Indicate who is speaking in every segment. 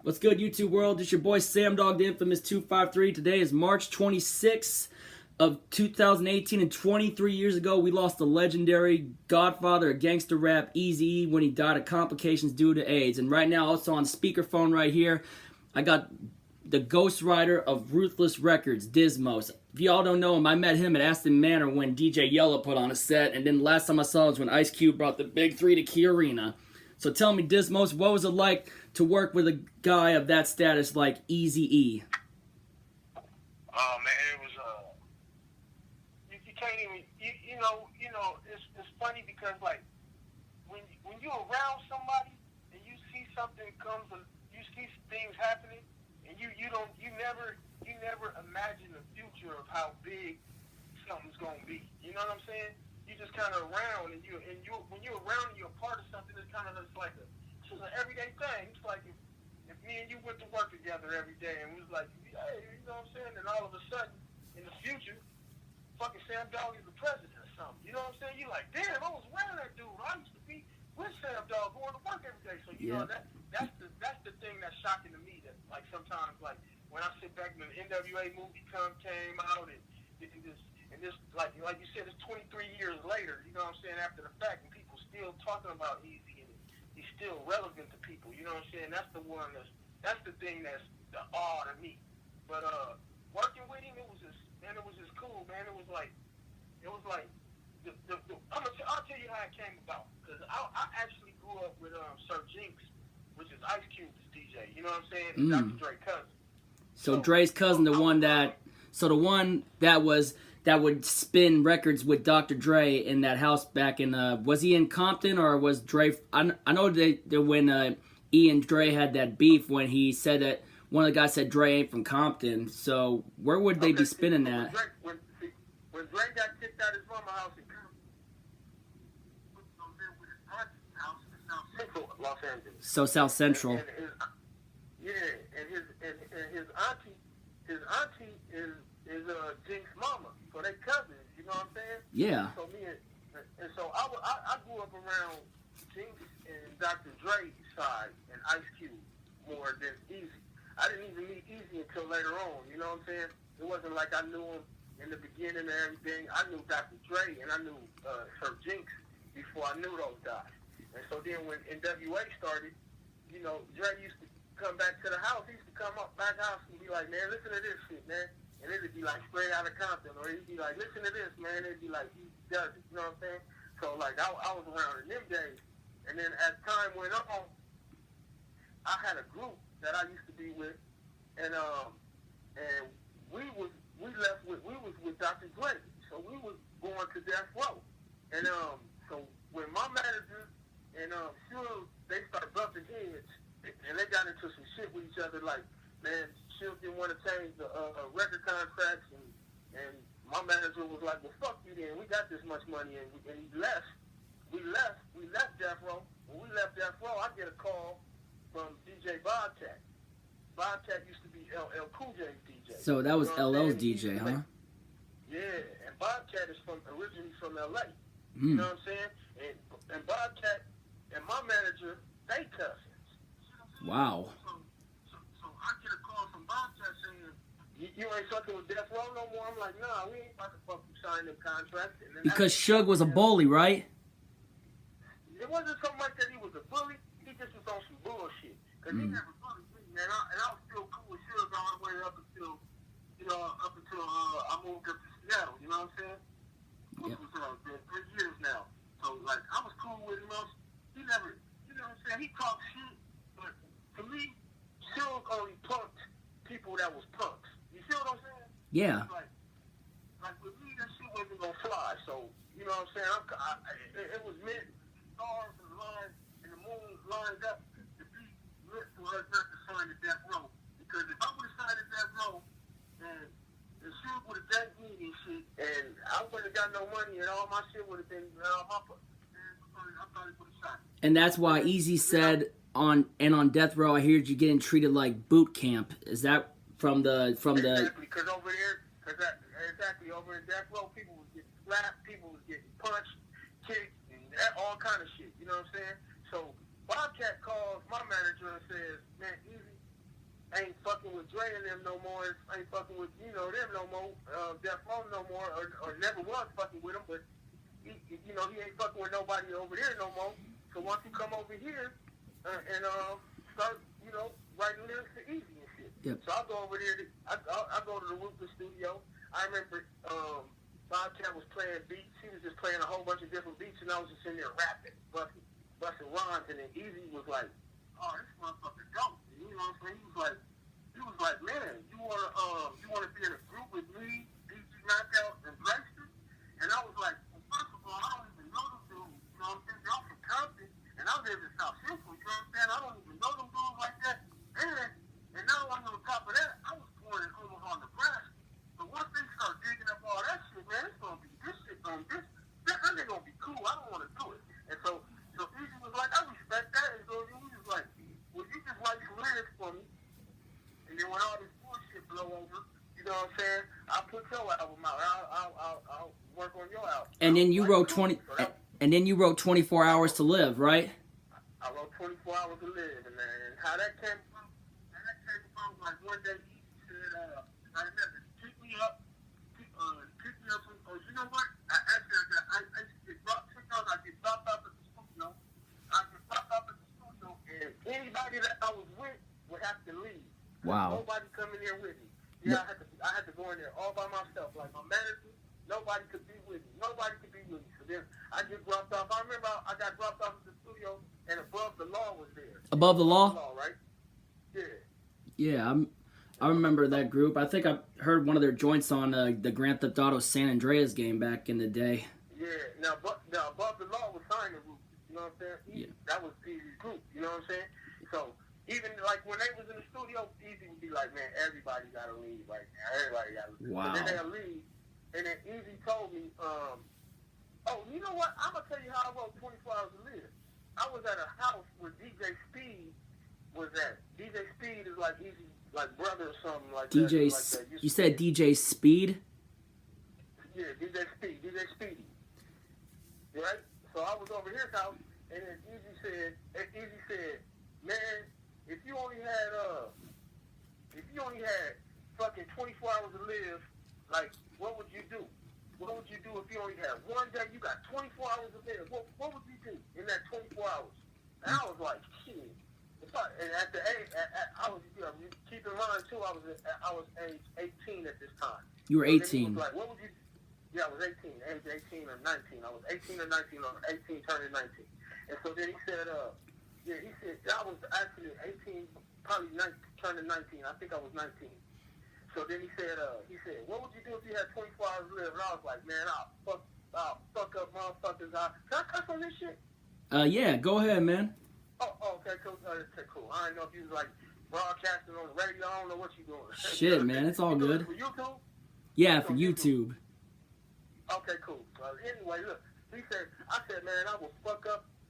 Speaker 1: What's good, YouTube world? It's your boy Sam Dog, the infamous 253. Today is March 26th of 2018, and 23 years ago, we lost the legendary godfather of gangster rap, Eazy-E, when he died of complications due to AIDS. And right now, also on speakerphone right here, I got the ghostwriter of Ruthless Records, Dismos. If y'all don't know him, I met him at Aston Manor when DJ Yella put on a set, and then last time I saw him was when Ice Cube brought the Big Three to Key Arena. So tell me, Dismos, what was it like to work with a guy of that status like Eazy-E?
Speaker 2: Oh man, it was you can't even you know it's funny because like when you're around somebody and you see something you see things happening and you never imagine the future of how big something's gonna be. You know what I'm saying? You just kind of around and when you're around and you're a part of something, it's kind of just like it's just an everyday thing. It's like if me and you went to work together every day and we was like, hey, you know what I'm saying? And all of a sudden, in the future, fucking Sam Dog is the president or something. You know what I'm saying? You're like, damn, I was around that dude. I used to be with Sam Dog going to work every day. So you know that's the thing that's shocking to me. That like sometimes like when I sit back when the NWA movie came out and this like you said, it's 23 years later. You know what I'm saying? After the fact, and people still talking about Eazy and he's still relevant to people. You know what I'm saying? That's the one that's the thing that's the awe to me. But working with him, it was just cool, man. It was like I'll tell you how it came about because I actually grew up with Sir Jinx, which is Ice Cube's DJ. You know what I'm saying? Dr. Dre cousin.
Speaker 1: So Dre's cousin, the one that would spin records with Dr. Dre in that house back in was he in Compton or was Dre? I know that when E and Dre had that beef when he said that one of the guys said Dre ain't from Compton. So where would they be spinning that?
Speaker 2: When Dre got kicked out of his mama's house in Compton, lived with his auntie's house in South Central Los Angeles.
Speaker 1: So South Central.
Speaker 2: And his auntie is Jinx's mama, so they cousins. You know what I'm saying?
Speaker 1: Yeah.
Speaker 2: So so I grew up around Jinx and Dr. Dre's side and Ice Cube more than Eazy. I didn't even meet Eazy until later on. You know what I'm saying? It wasn't like I knew him in the beginning and everything. I knew Dr. Dre and I knew Sir Jinx before I knew those guys. And so then when NWA started, you know, Dre used to come back to the house. He used to come up back house and be like, man, listen to this shit, man. And it'd be like straight out of Compton, or he'd be like, listen to this, man. It'd be like, he does it, you know what I'm saying? So like I was around in them days, and then as time went on, I had a group that I used to be with, and we was with Dr. Dre, so we was going to Death Row, and so when my manager and Suge, they started bumping heads, and they got into some shit with each other, like, man, Suge didn't want to change the record contracts, and my manager was like, well, fuck you then, we got this much money, and he left. We left Death Row. When we left Death Row, I get a call from DJ Bobcat. Bobcat used to be LL Cool J's DJ.
Speaker 1: So that was LL's DJ, huh?
Speaker 2: Yeah, and Bobcat is originally from LA. You know what I'm saying? And Bobcat and my manager, they cousins.
Speaker 1: Wow.
Speaker 2: So I get a call from Bobcat saying, you ain't fucking with Death Row no more? I'm like, nah, we ain't about to fucking sign them contracts. And then
Speaker 1: Because Suge was a bully, right?
Speaker 2: It wasn't so much that he was a bully. He just was on some bullshit. Because he never bullied me, man. And I was still cool with Suge all the way up until I moved up to Seattle. You know what I'm saying? Which was 3 years now. So, like, I was cool with him. He never, you know what I'm saying? He talked shit. But to me, Suge only punked people that was punks. You feel what I'm saying?
Speaker 1: Yeah.
Speaker 2: Like with me, that shit wasn't gonna fly. So, you know what I'm saying? It was meant, stars and lines and the moon lined up to be lit for us not to sign the Death Row. Because if I would have signed the Death Row, and the shit would have done me and shit, and I wouldn't have got no money, and all my shit would have been all my I thought it would have shot.
Speaker 1: And that's why Eazy said on Death Row, I heard you getting treated like boot camp. Is that from the?
Speaker 2: Exactly, because over there, over in Death Row, people was getting slapped, people was getting punched, kicked, and all kind of shit. You know what I'm saying? So Bobcat calls my manager and says, man, Eazy, with Dre and them no more. Ain't fucking with, them no more. Death Row no more, or never was fucking with him. But he ain't fucking with nobody over there no more. So once you come over here and start, writing lyrics to Easy and shit.
Speaker 1: Yep.
Speaker 2: So I go over there. I go to the Ruthless studio. I remember Bobcat was playing beats. He was just playing a whole bunch of different beats, and I was just in there rapping, busting rhymes, and then Easy was like, "Oh, this motherfucker dope." You know what I'm saying? He was like, "Man, you wanna be in a group with me, DG Knockout, and Braxton?" And I was like, "Well, first of all, I don't even know them dudes. You know what I'm saying? Y'all from Compton, and I live in South Central. You know what I'm saying? I don't even know them dudes like that." And now on top of that, I was born in Omaha, Nebraska. So once they start digging up all that shit, man, it's gonna be this ain't gonna be cool. I don't want to do it. And so Easy was like, "I respect that." And so he was like, "Well, you just write some lyrics for me, and then when all this bullshit blow over, you know what I'm saying? I'll put your album out. I'll work on your album."
Speaker 1: And then you wrote
Speaker 2: cool.
Speaker 1: 20. And then you wrote 24 Hours to Live, right?
Speaker 2: I wrote 24 Hours to Live, and how that came from, like one day Easy said, I remember, pick me up from, you know what? I used to get dropped, sometimes I get dropped off at the studio. And anybody that I was with would have to leave.
Speaker 1: Wow.
Speaker 2: Nobody come in there with me. Yeah, I had to go in there all by myself. Like my manager, nobody could be with me. So then I get dropped off. I remember I got dropped off at the studio, and Above the Law was there.
Speaker 1: Above the Law?
Speaker 2: Right? Yeah.
Speaker 1: Yeah, I remember that group. I think I heard one of their joints on the Grand Theft Auto San Andreas game back in the day.
Speaker 2: Yeah. Now Above the Law was signed to Roots. You know what I'm saying?
Speaker 1: Yeah.
Speaker 2: That was Easy's group. You know what I'm saying? So even like when they was in the studio, Easy would be like, "Man, everybody gotta leave right now. Everybody gotta leave."
Speaker 1: Wow.
Speaker 2: So then they'll leave, and then Easy told me, "Oh, you know what? I'm gonna tell you how I wrote 24 Hours to Live. I was at a house where DJ Speed was at. DJ Speed is like Easy, like brother or something like that.
Speaker 1: You said DJ Speed?
Speaker 2: Yeah, DJ Speedy. Right? So I was over his house, and then Easy said, "Man, if you only had fucking 24 hours to live, like, what would you do? What would you do if you only had one day? You got 24 hours to live. What would you do in that 24 hours?" And I was like, "Shit." And at the age, I was, keep in mind too, I was age 18 at this time.
Speaker 1: You were
Speaker 2: So
Speaker 1: 18.
Speaker 2: he was like, "What would you?" Yeah, I was 18, age 18 or 19. I was 18 or 19, or 18 turning 19. And so then he said, he said, I was actually 18, probably 19, turning 19. I think I was 19. So then he said, "What would you do if you had 24 hours to live?" And I was like, "Man, I'll fuck up motherfuckers. Can I cuss on this shit?"
Speaker 1: Yeah, go ahead, man.
Speaker 2: Oh, okay, cool. Cool. I didn't know if you was like broadcasting on the radio. I don't know what you doing.
Speaker 1: Shit, man, it's all good.
Speaker 2: For YouTube?
Speaker 1: Yeah, for YouTube.
Speaker 2: Okay, cool. Anyway, look, I said, "Man, I will fuck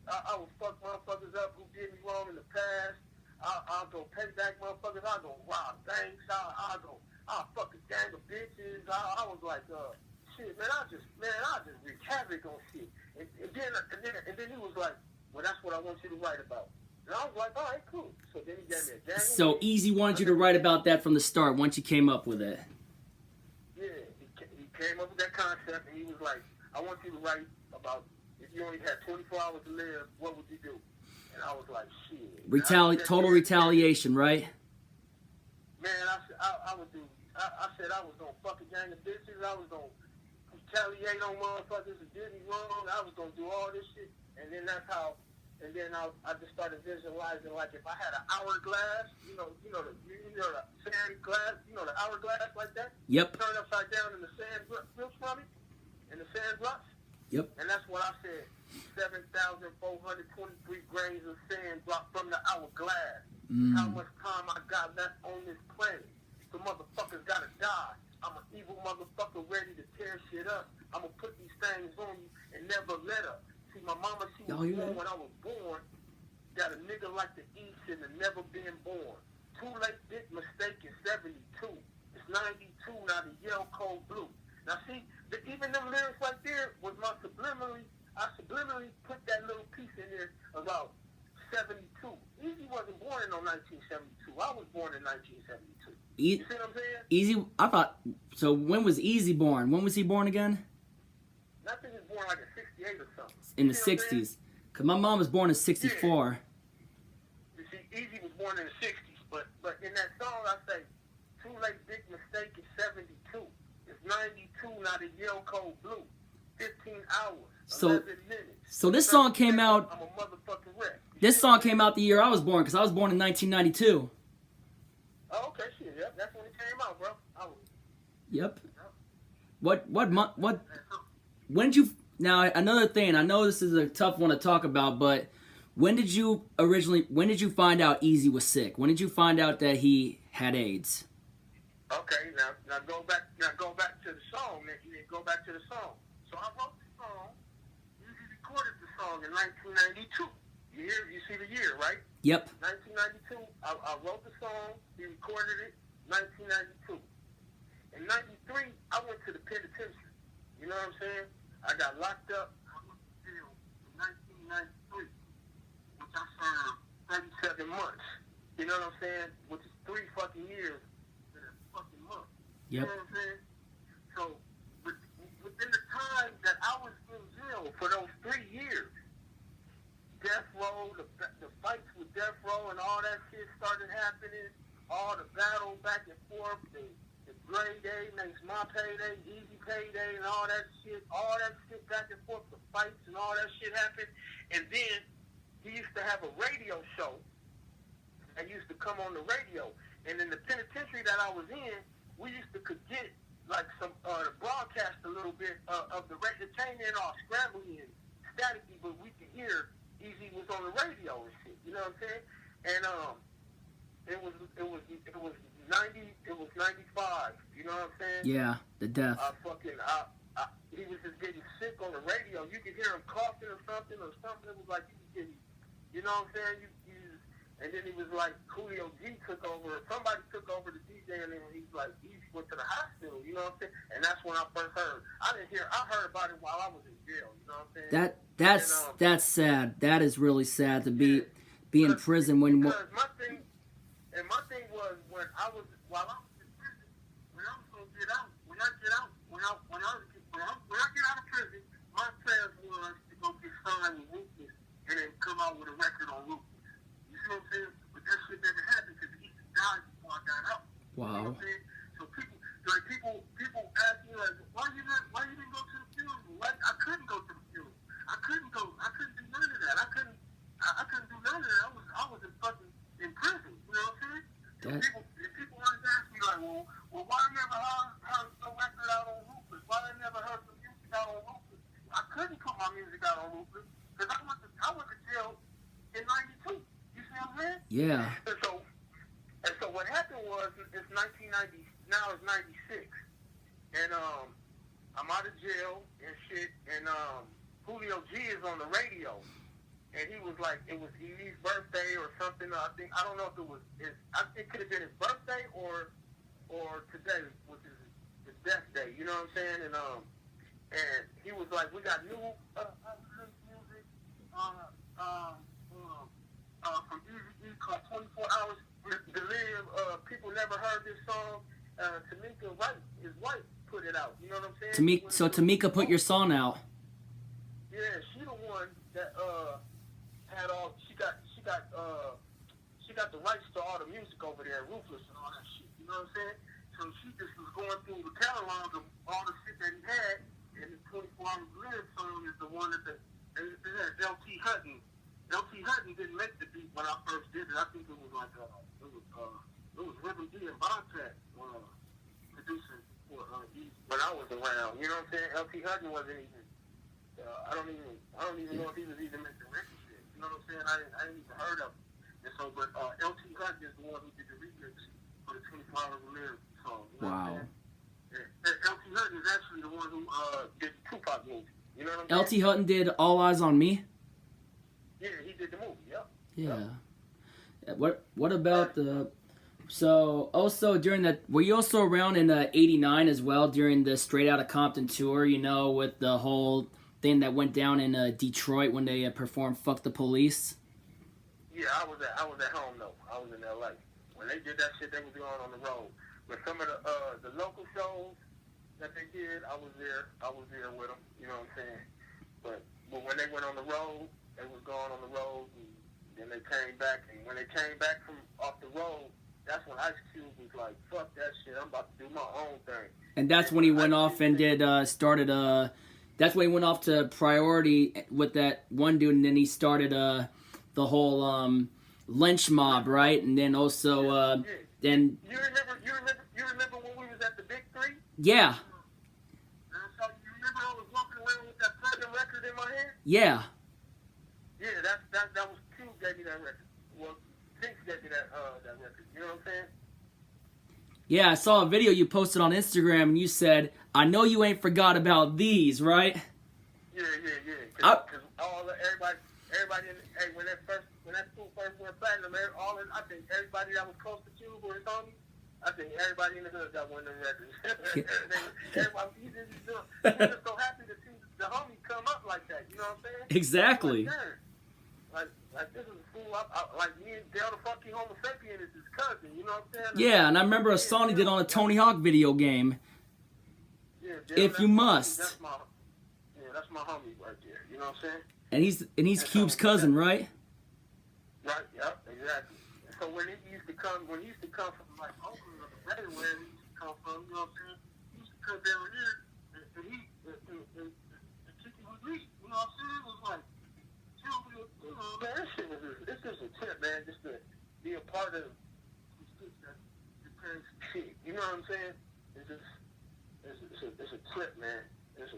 Speaker 2: motherfuckers up who did me wrong in the past. I'll go pay back motherfuckers. I'll go rob banks. I'll fuck a gang of bitches." I was like, shit, man, I just wreak havoc on shit. And then he was like, "Well, that's what I want you to write about." And I was like, "All right, cool." So then he gave me a gang.
Speaker 1: So Easy wanted you to write about that from the start once you came up with it.
Speaker 2: Yeah, he came up with that concept, and he was like, "I want you to write about if you only had 24 hours to live, what would you do?" And I was like, "Shit."
Speaker 1: Total retaliation, right?
Speaker 2: Man, I would do. I said I was gonna fuck a gang of bitches. I was gonna retaliate on motherfuckers who did me wrong. I was gonna do all this shit, and then that's how. And then I just started visualizing, like, if I had an hourglass, the sand glass, the hourglass like that.
Speaker 1: Yep.
Speaker 2: Turned upside down in the sand drops from it, in the sand drops.
Speaker 1: Yep.
Speaker 2: And that's what I said. 7,423 grains of sand dropped from the hourglass. How much time I got left on this planet? The motherfuckers gotta die. I'm an evil motherfucker ready to tear shit up. I'm gonna put these things on you and never let up. See, my mama, she was born when I was born. Got a nigga like the E should have never been born. Too late, big mistake in 72. It's 92 now, the yellow cold blue. Now see, even them lyrics right there was I subliminally put that little piece in there about 72. Easy wasn't born in 1972. I I was born in 1972.
Speaker 1: E-
Speaker 2: You see what I'm saying?
Speaker 1: Easy. I thought. So when was Easy born? When was he born again?
Speaker 2: I think he was born like in 68 or something.
Speaker 1: In
Speaker 2: You
Speaker 1: the
Speaker 2: see what I'm saying?
Speaker 1: '60s. Cause my mom was born in '64.
Speaker 2: You see, Easy was born in the 60s, but in that song I say, too late, big mistake is 72. It's 92, not a yellow cold blue. 15 hours,
Speaker 1: So-
Speaker 2: 11 minutes.
Speaker 1: So this song came out.
Speaker 2: I'm a motherfucking wreck.
Speaker 1: This song came out the year I was born, cause I was born in 1992.
Speaker 2: Oh, okay, shit, yeah, that's when it came out, bro.
Speaker 1: Yep. What month? What? When did you? Now another thing. I know this is a tough one to talk about, but when did you find out Easy was sick? When did you find out that he had AIDS?
Speaker 2: Okay, now go back to the song. Go back to the song. So I wrote the song. Easy recorded the song in 1992. You see the year, right?
Speaker 1: Yep.
Speaker 2: 1992. I wrote the song. He recorded it. 1992. In 93, I went to the penitentiary. You know what I'm saying? I got locked up. I went to jail in 1993, which I served 37 months. You know what I'm saying? Which is 3 fucking years in a fucking month. You
Speaker 1: Yep.
Speaker 2: know what I'm saying? So, within the time that I was in jail for those 3 years, Death Row, the fights with Death Row and all that shit started happening. All the battle back and forth, the Gray Day makes my payday, Easy payday, and all that shit back and forth, the fights and all that shit happened. And then he used to have a radio show that used to come on the radio. And in the penitentiary that I was in, we used to could get like some the broadcast a little bit of the radio. It came in all scrambly and staticky, but we could hear Easy was on the radio and shit. You know what I'm saying? And it was 95. You know what I'm saying?
Speaker 1: Yeah. The death.
Speaker 2: He was just getting sick on the radio. You could hear him coughing or something. It was like he was getting, you know what I'm saying? And then he was like, Julio G took over. Somebody took over the DJ, and then he went to the hospital. You know what I'm saying? And that's when I first heard. I heard about it while I was in jail. You know what I'm saying?
Speaker 1: That's sad. That is really sad to be in prison when.
Speaker 2: Because my thing was while I was in prison, when I was gonna get out, when I get out of prison, my plans was to go get signed with Ruthless and then come out with a record on Ruthless. You see what I'm saying? But that shit never happened because he died before I got out.
Speaker 1: Wow.
Speaker 2: You know what I'm saying? So people ask me like, why you didn't go to the funeral? I couldn't go to the funeral. I couldn't do none of that. I couldn't do none of that. I was in prison. You know what I'm saying? So people always ask me like, well, why I never heard a record out on Ruthless? Why I never heard some music out on Ruthless? I couldn't put my music out on Ruthless because I went to jail in '92. You see what I'm saying?
Speaker 1: Yeah.
Speaker 2: And so what happened was it's 1990. Now it's '96, and I'm out of jail and shit, and Julio G is on the radio, and he was like, it was Easy's birthday or something. I don't know if it was it could have been his birthday or today, which is his death day. You know what I'm saying? And he was like, we got new music from Easy E called 24 Hours to Live. People never heard this song. Tamika Wright, his wife, put it out. You know what I'm saying?
Speaker 1: Tamika put your song out.
Speaker 2: Yeah, she the one that had all. She got the rights to all the music over there, Ruthless and all that shit. You know what I'm saying? So she just was going through the catalog of all the shit that he had, and the 24 Hours to Live song is the one that they had LT Hutton. LT Hutton didn't make the beat when I first did it. I think it was like it was Rhythm D and Bontet producing for Easy when I was around. You know what I'm saying? LT Hutton wasn't even. I don't even know if he was even making record shit. You know what I'm saying? I didn't even heard of him. And so, but LT Hutton is the one who did the remix for the 24 Hours to Live song. You know what I'm saying? Yeah. LT Hutton is actually the one who did the Tupac movie. You know what I'm saying?
Speaker 1: LT Hutton did All Eyes on Me.
Speaker 2: Yeah, he did the movie. Yep.
Speaker 1: Yeah. What about the? So also during that, were you also around in '89 as well during the Straight Outta Compton tour? You know, with the whole thing that went down in Detroit when they performed "Fuck the Police."
Speaker 2: Yeah, I was at home though. I was in LA when when they did that shit, they was going on the road. But some of the local shows that they did, I was there with them. You know what I'm saying? But when they went on the road, they was going on the road, and then they came back. And when they came back from off the road, that's when Ice Cube was like, "Fuck that shit, I'm about to do my own thing."
Speaker 1: And that's when he went off and that's when he went off to Priority with that one dude, and then he started the whole lynch mob, right? And then also then
Speaker 2: You remember when we was at the Big Three?
Speaker 1: yeah,
Speaker 2: So you remember I was walking around with that platinum record in my hand?
Speaker 1: yeah.
Speaker 2: Yeah, that was Cube gave me that record. Well, Jinx gave me that record. You know what I'm saying?
Speaker 1: Yeah, I saw a video you posted on Instagram, and you said, "I know you ain't forgot about these, right?"
Speaker 2: Yeah. Because everybody, when that school first went platinum, I think everybody that was close to Cube or his homie, I think everybody in the hood got one of them records. Everybody, we just so happy to see the homie come up like that. You know what I'm saying?
Speaker 1: Exactly.
Speaker 2: Like this is a fool. Like me and Dale the fucking Homo sapien is his cousin. You know what I'm saying?
Speaker 1: Yeah, and I remember a song he did on a Tony Hawk video game.
Speaker 2: Yeah,
Speaker 1: If You Must.
Speaker 2: That's my homie right there. You know what I'm saying?
Speaker 1: And he's Cube's cousin, right?
Speaker 2: Right. Yep. Exactly. So when he used to come from like Oakland or everywhere he used to come from, you know what I'm saying? He used to come down here and kick it with me. You know what I'm saying? It was like, man, this is a trip, man. Just to be a part of shit. You know what I'm saying? It's a trip, man. It's a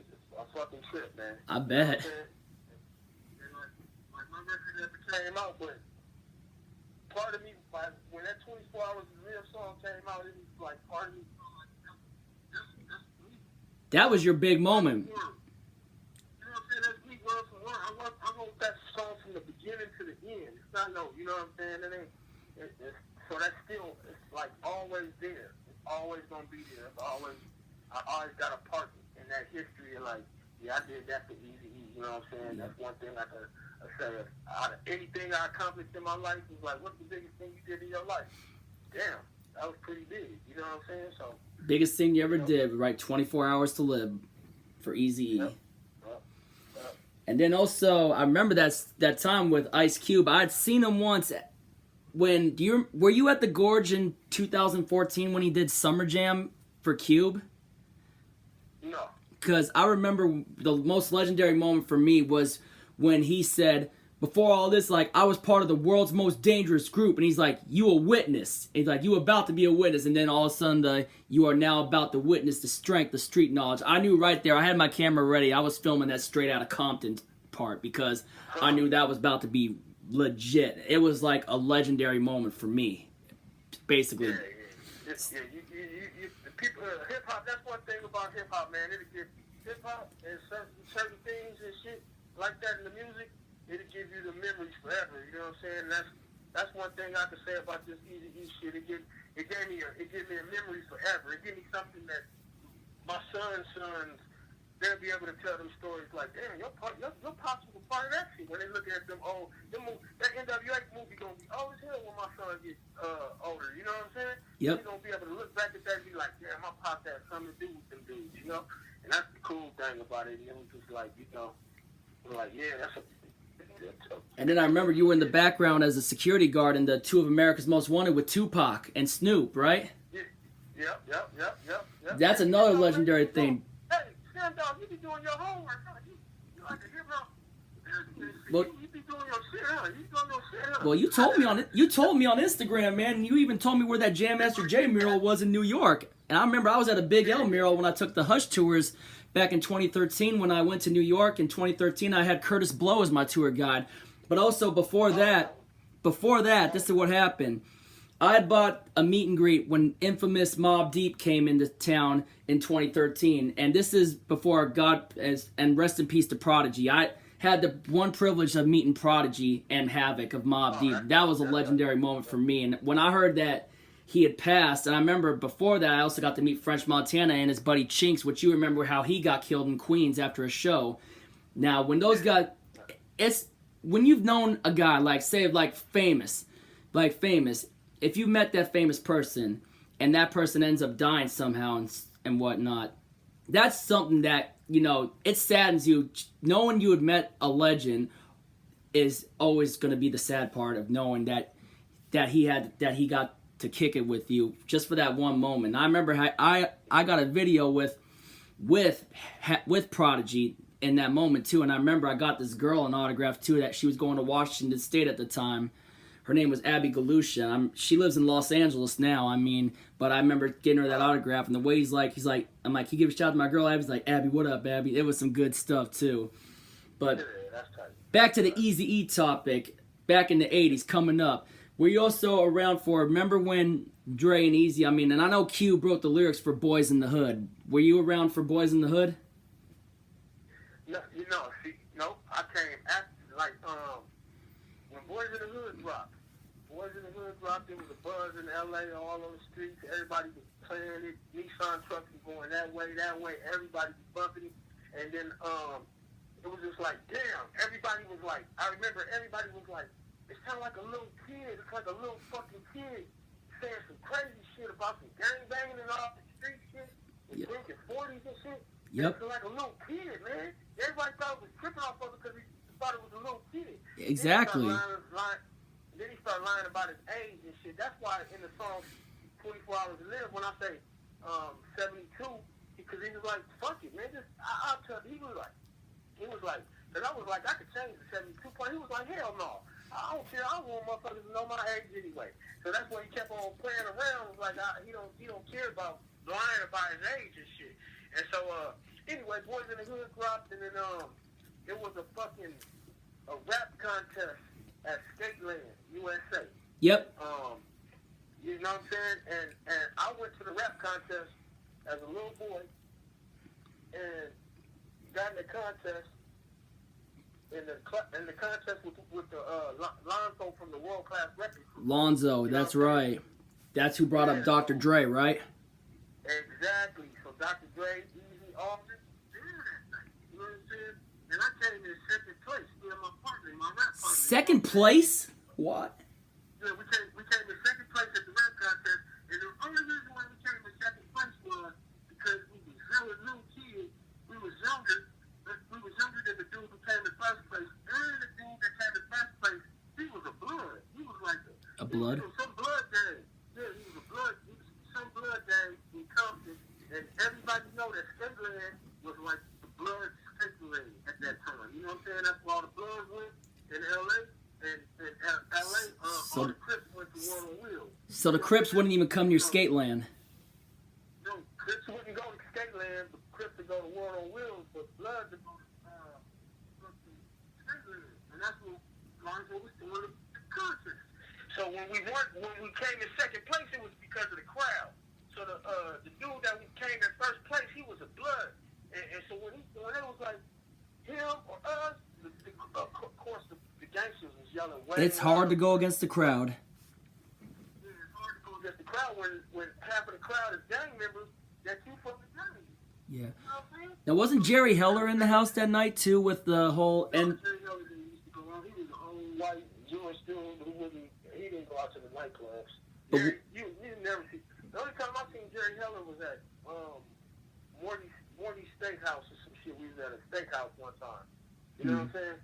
Speaker 2: fucking trip, man.
Speaker 1: I bet.
Speaker 2: You know like my record never came out, but part of me, when that 24 Hours of Real song came out, it was like part of me felt like, that's me.
Speaker 1: That was your big moment.
Speaker 2: You know what I'm saying? That's me word for word. I wrote that song from the beginning to the end. It's not no, you know what I'm saying? So that's still, it's like always there. It's always going to be there. I always got a part in that history of like, yeah, I did that for Eazy-E. You know what I'm saying? That's one thing I can say. Out of anything I accomplished in my life is like, what's the biggest thing you did in your life? Damn, that was pretty big. You know what I'm saying? So
Speaker 1: Biggest thing you ever did, right? 24 Hours to Live for Eazy-E.
Speaker 2: Yep.
Speaker 1: And then also, I remember that time with Ice Cube. I'd seen him once. Were you at the Gorge in 2014 when he did Summer Jam for Cube?
Speaker 2: No.
Speaker 1: Because I remember the most legendary moment for me was when he said, before all this, like, I was part of the world's most dangerous group. And he's like, you a witness. He's like, you about to be a witness. And then all of a sudden, you are now about to witness the strength, the street knowledge. I knew right there. I had my camera ready. I was filming that straight out of Compton part because I knew that was about to be legit. It was like a legendary moment for me, basically.
Speaker 2: Yeah. The people, hip hop. That's one thing about hip hop, man. It'll give hip hop and certain things and shit like that in the music. It'll give you the memories forever. You know what I'm saying? That's one thing I can say about this Eazy-E shit. It gave me a memory forever. It gave me something that my sons, they'll be able to tell them stories like, damn, your pops was part of that shit. When they look at them old, that NWA movie gonna be old as hell when my son gets older. You know what I'm saying?
Speaker 1: Yep.
Speaker 2: He's gonna be able to look back at that and be like, damn, my pops had something to do with them dudes. You know? And that's the cool thing about it. And it was just like, you know, like, yeah, that's a.
Speaker 1: And then I remember you were in the background as a security guard in the Two of America's Most Wanted with Tupac and Snoop, right?
Speaker 2: Yep.
Speaker 1: That's another legendary thing.
Speaker 2: Hey, Sam Dog, you be doing your homework, huh? You like a hip hop.
Speaker 1: Well,
Speaker 2: You be doing your shit, huh? You doing your shit, huh?
Speaker 1: Well, you told me on Instagram, man, and you even told me where that Jam Master Jay mural was in New York. And I remember I was at a Big L mural when I took the Hush tours back in 2013. When I went to New York in 2013, I had Curtis Blow as my tour guide. But also before that, this is what happened. I had bought a meet and greet when infamous Mobb Deep came into town in 2013. And this is before and rest in peace to Prodigy. I had the one privilege of meeting Prodigy and Havoc of Mobb Deep. That was a legendary moment for me. And when I heard that he had passed, and I remember before that I also got to meet French Montana and his buddy Chinks, which you remember how he got killed in Queens after a show. Now, when those guys, when you've known a guy like, say, like famous, if you met that famous person and that person ends up dying somehow and whatnot, that's something that, you know, it saddens you. Knowing you had met a legend is always going to be the sad part of knowing that he got to kick it with you just for that one moment. I remember I got a video with Prodigy in that moment too, and I remember I got this girl an autograph too, that she was going to Washington State at the time. Her name was Abby Galusha. She lives in Los Angeles now. I mean, but I remember getting her that autograph, and the way he's like, I'm like, he gave a shout out to my girl Abby. He's like, Abby, what up, Abby? It was some good stuff too. But back to the Eazy-E topic. Back in the '80s, coming up, were you also around for? Remember when Dre and Eazy? I mean, and I know Q wrote the lyrics for Boys in the Hood. Were you around for Boys in the Hood?
Speaker 2: No, no, I came after, like, when Boys in the Hood dropped. Boys in the Hood dropped, there was a buzz in L.A. all on the streets. Everybody was playing it. Nissan trucks was going that way. Everybody was bumping it. And then it was just like, damn. Everybody was like, I remember everybody was like, it sounded like a little kid. It's like a little fucking kid saying some crazy shit about some gangbanging and all the street shit. And drinking 40s and shit.
Speaker 1: Yep.
Speaker 2: It's like a little kid, man. Everybody thought it was tripping off of it because he thought it was a little kid.
Speaker 1: Exactly.
Speaker 2: Then he started lying about his age and shit. That's why in the song 24 Hours to Live, when I say 72, because he was like, fuck it, man. I'll tell you, he was like, because I was like, I could change the 72 point. He was like, hell no. I don't care. I want motherfuckers to know my age anyway. So that's why he kept on playing around. Like, he don't care about lying about his age and shit. And so, anyway, Boys in the Hood dropped, and then it was a rap contest at Skateland, USA.
Speaker 1: Yep.
Speaker 2: You know what I'm saying? And I went to the rap contest as a little boy and got in the contest. In the contest with the Lonzo from the World Class Record Crew.
Speaker 1: Lonzo, that's right. That's who brought up Dr. Dre, right?
Speaker 2: Exactly. So Dr. Dre, Eazy, all this, you know what I'm saying? And I came in second place. Me and my partner, my rap partner.
Speaker 1: Second place? What?
Speaker 2: Yeah, we came in second place at the rap contest, and the only reason why we came in second place was because we was hella little kids. We was younger than the dude who came in first place. And the dude that came in first place, he was a blood. He was like
Speaker 1: a blood?
Speaker 2: He was some blood gang. Yeah, he was a blood. He was some blood gang in Compton, and everybody know that Skateland was like the blood Skateland at that time. You know what I'm saying? That's where all the blood went in L.A. And L.A. All the Crips went to World on Wheels.
Speaker 1: So the Crips wouldn't even come near Skateland.
Speaker 2: No, Crips wouldn't go to Skateland, but Crips would go to World on Wheels, but blood would go to Skateland. And that's what Lonzo was doing the contest. So when we came in second place, it was because of the crowd. So the dude that came in first place, he was a blood. And so when it was like him or us, of course the gangsters was yelling.
Speaker 1: It's hard to go against the crowd.
Speaker 2: Yeah, it's hard to go against the crowd when half of the crowd is gang members that you from the gang.
Speaker 1: Yeah.
Speaker 2: You know what I'm saying?
Speaker 1: Now, wasn't Jerry Heller in the house that night too with the whole
Speaker 2: Jerry Heller used to go on. He was an old white Jewish dude who he didn't go out to the nightclubs. You never see. The only time I seen Jerry Heller was at Morty's Steakhouse or some shit. We was at a steakhouse one time. You know what I'm saying?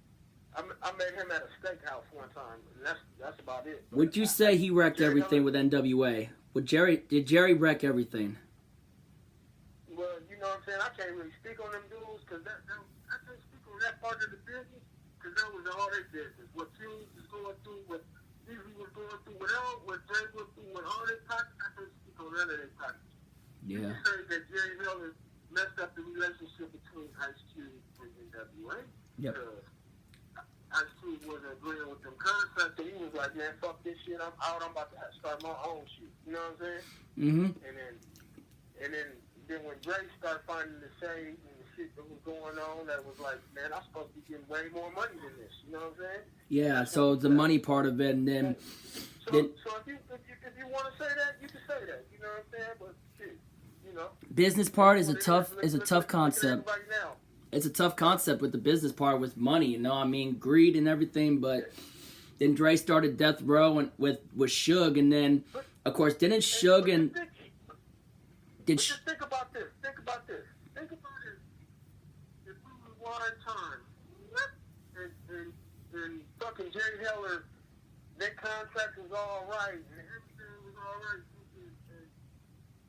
Speaker 2: I met him at a steakhouse one time, and that's about it.
Speaker 1: Would you say he wrecked everything with NWA? Did Jerry wreck everything?
Speaker 2: Well, you know what I'm saying? I can't really speak on them dudes because I can't speak on that part of the business because that was all their business. What Q was going through, what Eazy was going through, what Dre went through, what all their pockets, I can't speak on none of their pockets.
Speaker 1: Yeah.
Speaker 2: You say that Jerry Heller messed up the relationship between Ice Cube and NWA.
Speaker 1: Yep.
Speaker 2: Ice Cube wasn't agreeing with them concepts, so he was like, man, fuck this shit, I'm out, I'm about to start my own shit. You know what I'm saying?
Speaker 1: Mm-hmm.
Speaker 2: And then when Dre started finding the shade and the shit that was going on, that was like, man, I'm supposed to be getting way more money than this. You know what I'm saying?
Speaker 1: Yeah, so the money part of it, and then...
Speaker 2: So if you want to say that, you can say that. You know what I'm saying? But shit, you know.
Speaker 1: Business part is a tough concept.
Speaker 2: Right now.
Speaker 1: It's a tough concept with the business part with money, you know. I mean, greed and everything, but Then Dre started Death Row and with Suge, and then of course didn't Suge and did
Speaker 2: just think about this. Think about this. Think about it. If we rewind time, and fucking Jerry Heller, their contract was all right, and everything was all right,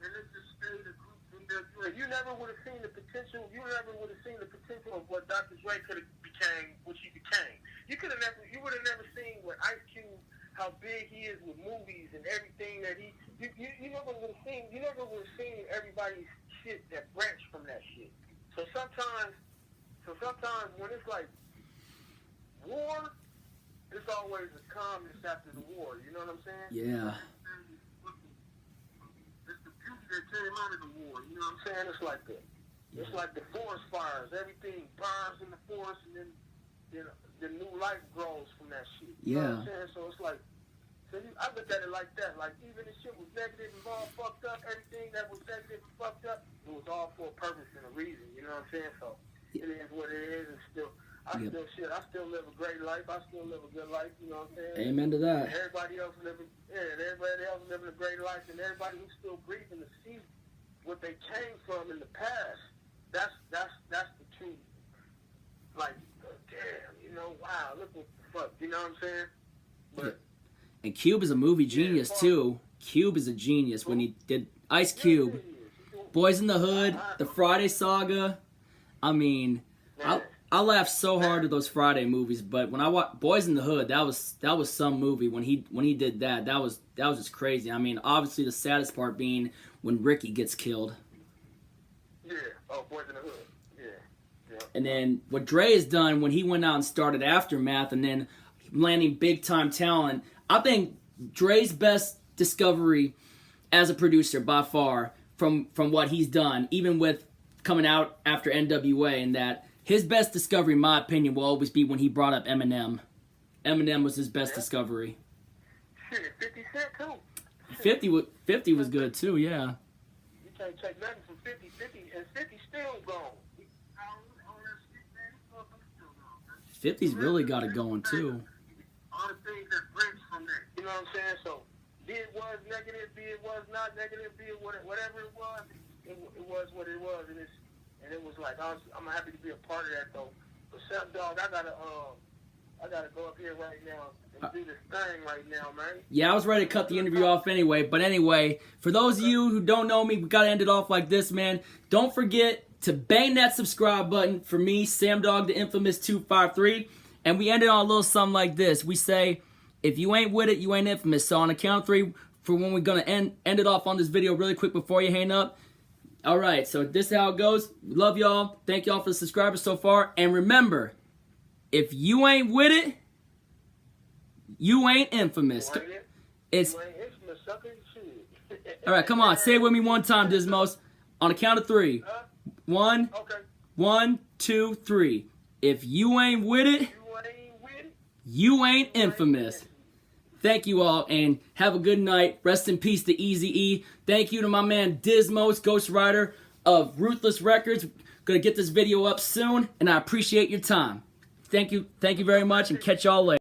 Speaker 2: and it just stayed a group from there. You never would have seen the potential. You never would have seen the potential of what Dr. Dre could have became, which he became. You would have never seen what Ice Cube, how big he is with movies and everything that he. You never would have seen. You never would have seen everybody's shit that branched from that shit. So sometimes when it's like war, it's always a calmness after the war. You know what I'm saying?
Speaker 1: Yeah.
Speaker 2: It's the beauty that came out of the war. You know what I'm saying? It's like the forest fires. Everything burns in the forest, and then the new life grows from that shit. You know what I'm saying? So it's like, I look at it like that. Like, even if shit was negative and all fucked up, everything that was negative and fucked up, it was all for a purpose and a reason. You know what I'm saying? So it is what it is, and I still live a great life. I still live a good life. You know what I'm saying?
Speaker 1: Amen to that.
Speaker 2: And everybody else living a great life, and everybody who's still breathing to see what they came from in the past. That's the truth. Like, damn, you know, wow, look what the fuck, you know what I'm saying? But
Speaker 1: and Cube is a movie genius too. Cube is a genius when he did Ice Cube, Boys in the Hood, the Friday Saga. I mean, I laughed so hard at those Friday movies, but when I watched Boys in the Hood, that was some movie. When he did that was just crazy. I mean, obviously the saddest part being when Ricky gets killed.
Speaker 2: Yeah. Oh, Boys in the Hood. Yeah.
Speaker 1: And then what Dre has done when he went out and started Aftermath, and then landing big time talent. I think Dre's best discovery as a producer by far from what he's done, even with coming out after NWA, and that his best discovery, in my opinion, will always be when he brought up Eminem. Eminem was his best discovery.
Speaker 2: Shit, 50 Cent too.
Speaker 1: 50 was good too, yeah.
Speaker 2: You can't take nothing from 50. 50 still gone.
Speaker 1: 50's really got it going too.
Speaker 2: All the things that breaks from that. You know what I'm saying? So, be it was negative, be it was not negative, be it whatever it was what it was, and it was like I'm happy to be a part of that though. But Sam Dog, I gotta go up here right now and do this thing right now, man.
Speaker 1: Yeah, I was ready to cut the interview off anyway. But anyway, for those of you who don't know me, we gotta end it off like this, man. Don't forget to bang that subscribe button for me, Sam Dog, the infamous 253. And we end it on a little something like this. We say, if you ain't with it, you ain't infamous. So on the count of 3, for when we're gonna end it off on this video really quick before you hang up. All right, so this is how it goes. Love y'all. Thank y'all for the subscribers so far. And remember, if you ain't with it, you ain't infamous. It's
Speaker 2: you ain't infamous, sucker. Shit.
Speaker 1: all right. Come on, say it with me one time, Dismos. On the count of 3. 1,
Speaker 2: Okay.
Speaker 1: 1, 2, 3. If you ain't with it, you ain't infamous. Thank you all, and have a good night. Rest in peace to Eazy-E. Thank you to my man Dismos, Ghost Rider of Ruthless Records. Gonna get this video up soon, and I appreciate your time. Thank you very much, and catch y'all later.